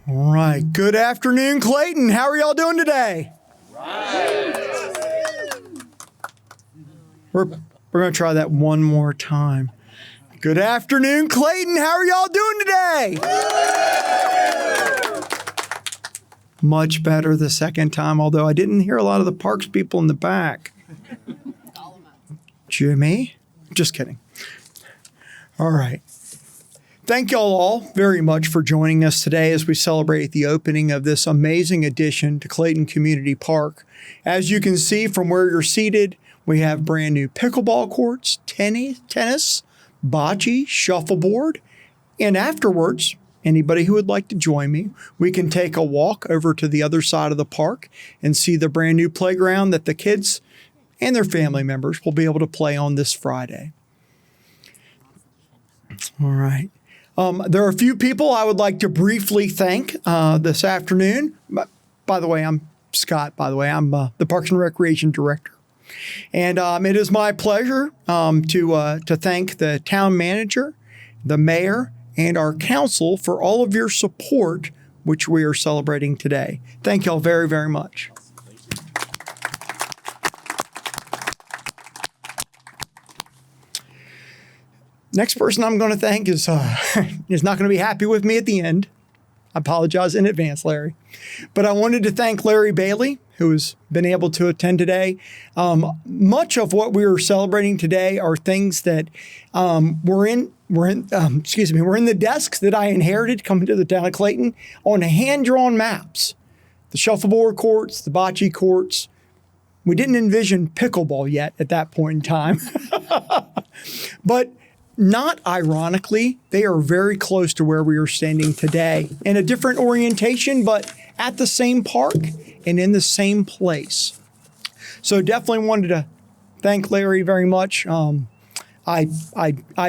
All right. Good afternoon, Clayton. How are y'all doing today? We're going to try that one more time. Good afternoon, Clayton. How are y'all doing today? Much better the second time, although I didn't hear a lot of the Parks people in the back. Jimmy? Just kidding. All right. Thank y'all all very much for joining us today as we celebrate the opening of this amazing addition to Clayton Community Park. As you can see from where you're seated, we have brand new pickleball courts, tennis, bocce, shuffleboard, and afterwards, anybody who would like to join me, we can take a walk over to the other side of the park and see the brand new playground that the kids and their family members will be able to play on this Friday. All right. There are a few people I would like to briefly thank this afternoon. By the way, I'm Scott. By the way, I'm the Parks and Recreation Director. And it is my pleasure to thank the town manager, the mayor, and our council for all of your support, which we are celebrating today. Thank y'all very, very much. Next person I'm going to thank is not going to be happy with me at the end. I apologize in advance, Larry. But I wanted to thank Larry Bailey, who has been able to attend today. Much of what we are celebrating today are things that were in the desks that I inherited coming to the town of Clayton on hand-drawn maps. The shuffleboard courts, the bocce courts. We didn't envision pickleball yet at that point in time. But not ironically, they are very close to where we are standing today in a different orientation, but at the same park and in the same place. So definitely wanted to thank Larry very much. I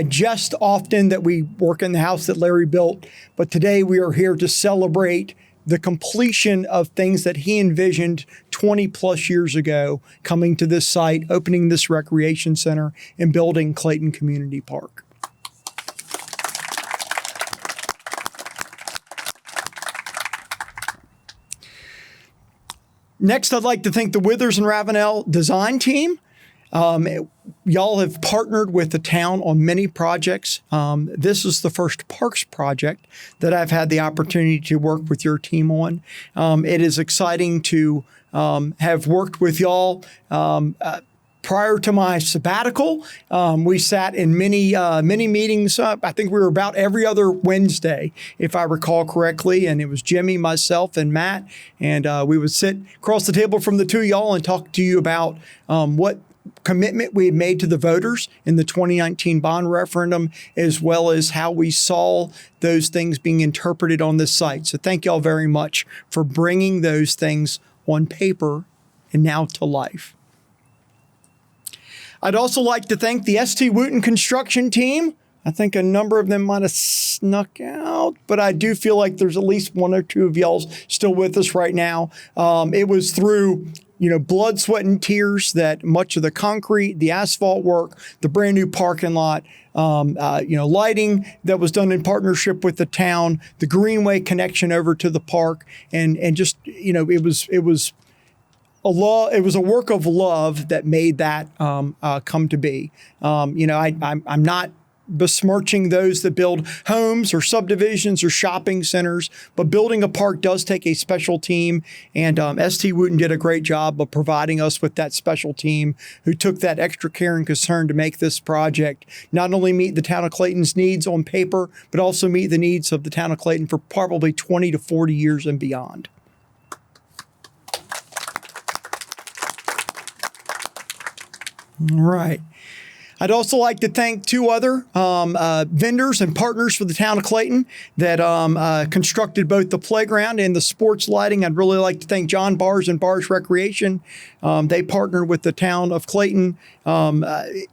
jest often that we work in the house that Larry built, but today we are here to celebrate the completion of things that he envisioned 20 plus years ago, coming to this site, opening this recreation center, and building Clayton Community Park. Next, I'd like to thank the Withers and Ravenel design team. Y'all have partnered with the town on many projects. This is the first parks project that I've had the opportunity to work with your team on. It is exciting to have worked with y'all. Prior to my sabbatical, we sat in many meetings. I think we were about every other Wednesday, if I recall correctly. And it was Jimmy, myself, and Matt. And we would sit across the table from the two of y'all and talk to you about what commitment we had made to the voters in the 2019 bond referendum, as well as how we saw those things being interpreted on this site. So thank y'all very much for bringing those things on paper and now to life. I'd also like to thank the St. Wooten construction team. I think a number of them might have snuck out, but I do feel like there's at least one or two of y'all still with us right now. It was through blood, sweat, and tears that much of the concrete, the asphalt work, the brand new parking lot, lighting that was done in partnership with the town, the greenway connection over to the park, and just it was a work of love that made that come to be. I'm not besmirching those that build homes or subdivisions or shopping centers, but building a park does take a special team. And St. Wooten did a great job of providing us with that special team who took that extra care and concern to make this project not only meet the town of Clayton's needs on paper, but also meet the needs of the town of Clayton for probably 20 to 40 years and beyond. All right. I'd also like to thank two other vendors and partners for the town of Clayton that constructed both the playground and the sports lighting. I'd really like to thank John Bars and Bars Recreation. They partnered with the town of Clayton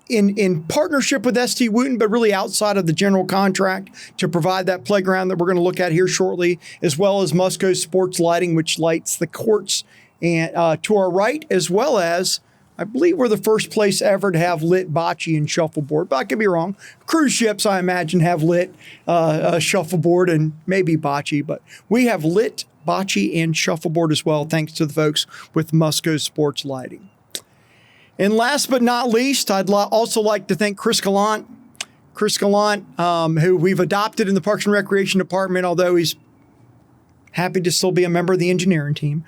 in partnership with St. Wooten, but really outside of the general contract to provide that playground that we're going to look at here shortly, as well as Musco Sports Lighting, which lights the courts and to our right, as well as I believe we're the first place ever to have lit bocce and shuffleboard, but I could be wrong. Cruise ships, I imagine, have lit shuffleboard and maybe bocce, but we have lit bocce and shuffleboard as well, thanks to the folks with Musco Sports Lighting. And last but not least, I'd also like to thank Chris Gallant. Chris Gallant, who we've adopted in the Parks and Recreation Department, although he's happy to still be a member of the engineering team.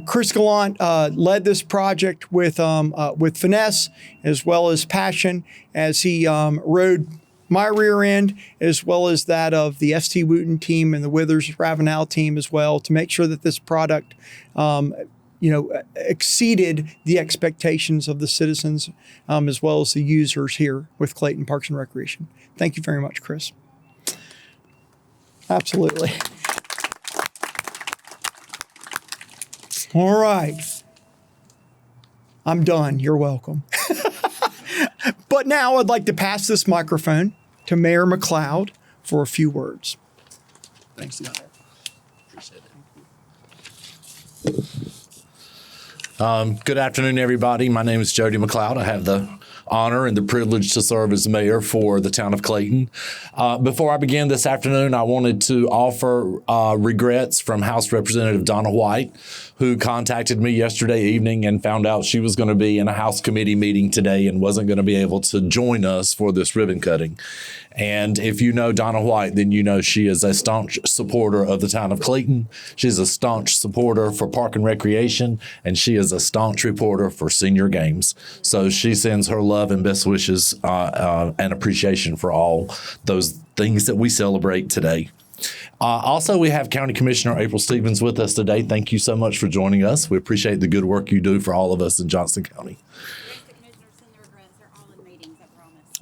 Chris Gallant led this project with finesse as well as passion as he rode my rear end as well as that of the ST Wooten team and the Withers Ravenel team as well to make sure that this product exceeded the expectations of the citizens as well as the users here with Clayton Parks and Recreation. Thank you very much, Chris. Absolutely. All right. I'm done. You're welcome. But now I'd like to pass this microphone to Mayor McLeod for a few words. Thanks, Scott. Appreciate it. Good afternoon, everybody. My name is Jody McLeod. I have the honor and the privilege to serve as mayor for the town of Clayton. Before I begin this afternoon, I wanted to offer regrets from House Representative Donna White, who contacted me yesterday evening and found out she was going to be in a House committee meeting today and wasn't going to be able to join us for this ribbon cutting. And if you know Donna White, then you know she is a staunch supporter of the town of Clayton. She's a staunch supporter for Park and Recreation, and she is a staunch reporter for Senior Games. So she sends her love and best wishes and appreciation for all those things that we celebrate today. Also, we have County Commissioner April Stevens with us today. Thank you so much for joining us. We appreciate the good work you do for all of us in Johnston County.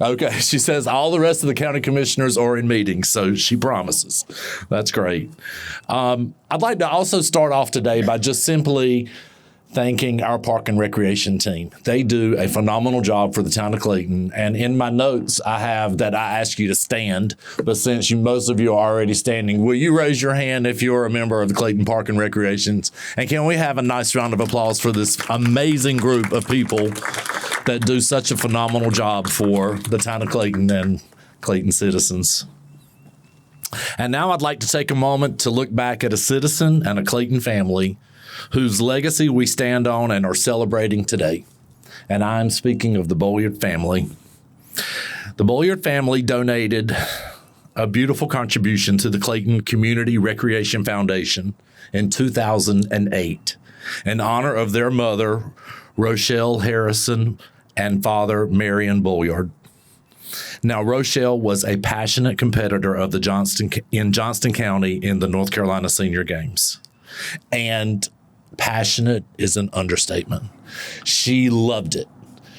Okay, she says all the rest of the county commissioners are in meetings, so she promises. That's great. I'd like to also start off today by just simply thanking our Park and Recreation team. They do a phenomenal job for the town of Clayton. And in my notes, I have that I ask you to stand. But since most of you are already standing, will you raise your hand if you're a member of the Clayton Park and Recreations? And can we have a nice round of applause for this amazing group of people that do such a phenomenal job for the town of Clayton and Clayton citizens? And now I'd like to take a moment to look back at a citizen and a Clayton family whose legacy we stand on and are celebrating today. And I'm speaking of the Bolliard family. The Bolliard family donated a beautiful contribution to the Clayton Community Recreation Foundation in 2008 in honor of their mother, Rochelle Harrison, and father, Marion Bolliard. Now, Rochelle was a passionate competitor of the Johnston County in the North Carolina Senior Games. And passionate is an understatement. She loved it.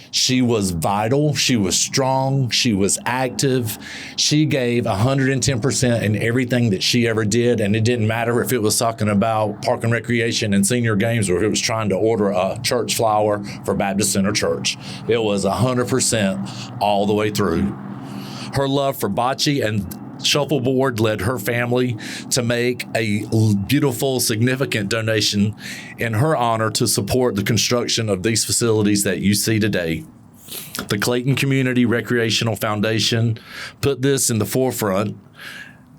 She was vital. She was strong. She was active. She gave 110% in everything that she ever did. And it didn't matter if it was talking about Park and Recreation and Senior Games or if it was trying to order a church flower for Baptist Center Church. It was 100% all the way through. Her love for bocce and shuffleboard led her family to make a beautiful, significant donation in her honor to support the construction of these facilities that you see today. The Clayton Community Recreational Foundation put this in the forefront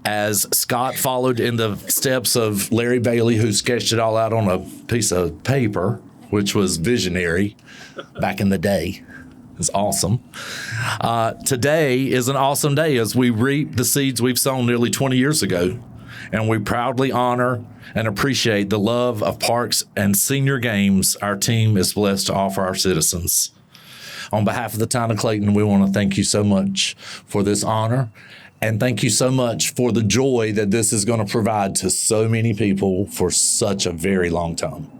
as Scott followed in the steps of Larry Bailey, who sketched it all out on a piece of paper, which was visionary back in the day. It's awesome. Today is an awesome day as we reap the seeds we've sown nearly 20 years ago. And we proudly honor and appreciate the love of parks and senior games our team is blessed to offer our citizens. On behalf of the town of Clayton, we want to thank you so much for this honor. And thank you so much for the joy that this is going to provide to so many people for such a very long time.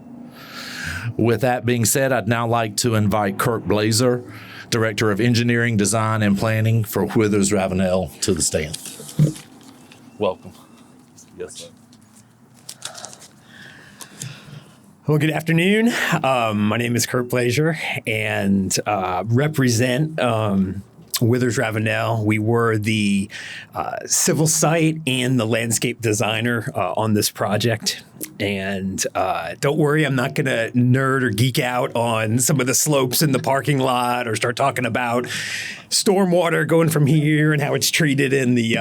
With that being said, I'd now like to invite Kirk Blazer, Director of Engineering, Design, and Planning for Withers Ravenel, to the stand. Welcome. Yes, sir. Well, good afternoon. My name is Kurt Blazer and represent Withers Ravenel. We were the civil site and the landscape designer on this project. And don't worry, I'm not going to nerd or geek out on some of the slopes in the parking lot or start talking about stormwater going from here and how it's treated in the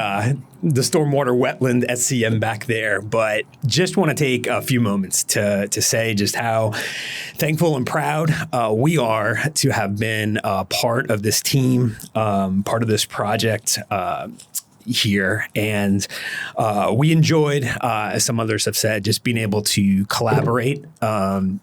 stormwater wetland SCM back there. But just want to take a few moments to say just how thankful and proud we are to have been part of this team, part of this project here. And we enjoyed, as some others have said, just being able to collaborate. 2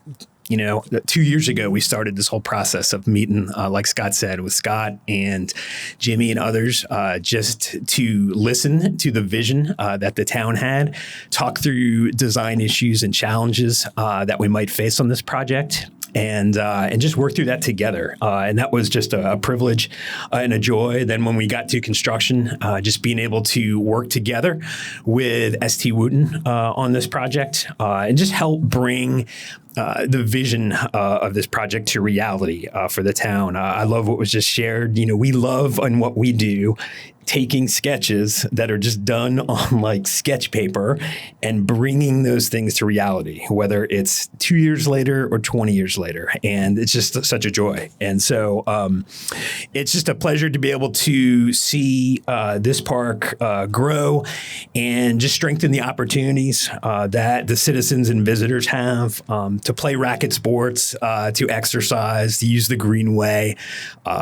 years ago, we started this whole process of meeting, like Scott said, with Scott and Jimmy and others, just to listen to the vision that the town had, talk through design issues and challenges that we might face on this project. And just work through that together. And that was just a privilege and a joy. Then when we got to construction, just being able to work together with ST Wooten on this project and just help bring the vision of this project to reality for the town. I love what was just shared. We love on what we do taking sketches that are just done on like sketch paper and bringing those things to reality, whether it's 2 years later or 20 years later. And it's just such a joy. And so it's just a pleasure to be able to see this park grow and just strengthen the opportunities that the citizens and visitors have to play racket sports, to exercise, to use the greenway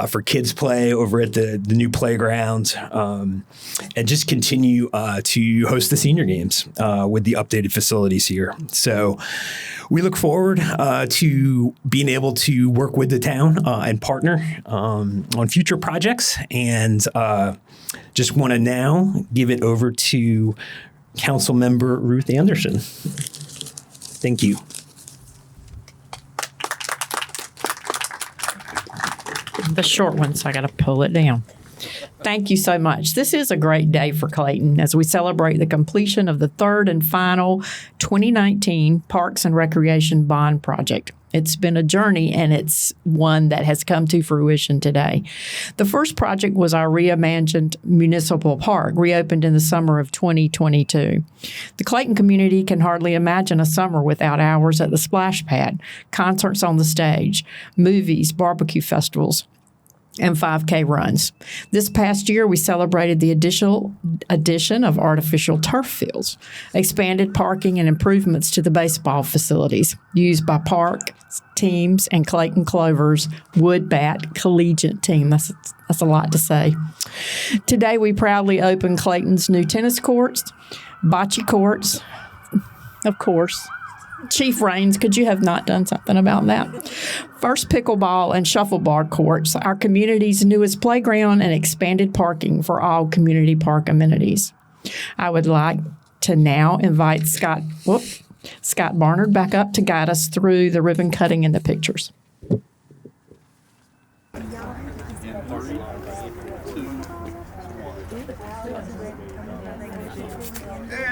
for kids play over at the new playground. And just continue to host the senior games with the updated facilities here. So we look forward to being able to work with the town and partner on future projects. And just want to now give it over to Councilmember Ruth Anderson. Thank you. The short one, so I got to pull it down. Thank you so much. This is a great day for Clayton as we celebrate the completion of the third and final 2019 Parks and Recreation Bond Project. It's been a journey, and it's one that has come to fruition today. The first project was our reimagined municipal park, reopened in the summer of 2022. The Clayton community can hardly imagine a summer without hours at the splash pad, concerts on the stage, movies, barbecue festivals, and 5K runs. This past year, we celebrated the addition of artificial turf fields, expanded parking, and improvements to the baseball facilities used by park teams and Clayton Clover's Wood Bat Collegiate team. That's a lot to say. Today, we proudly open Clayton's new tennis courts, bocce courts, of course. Chief Raines, could you have not done something about that? First pickleball and shuffleboard courts, our community's newest playground, and expanded parking for all community park amenities. I would like to now invite Scott Barnard back up to guide us through the ribbon cutting and the pictures. Hey,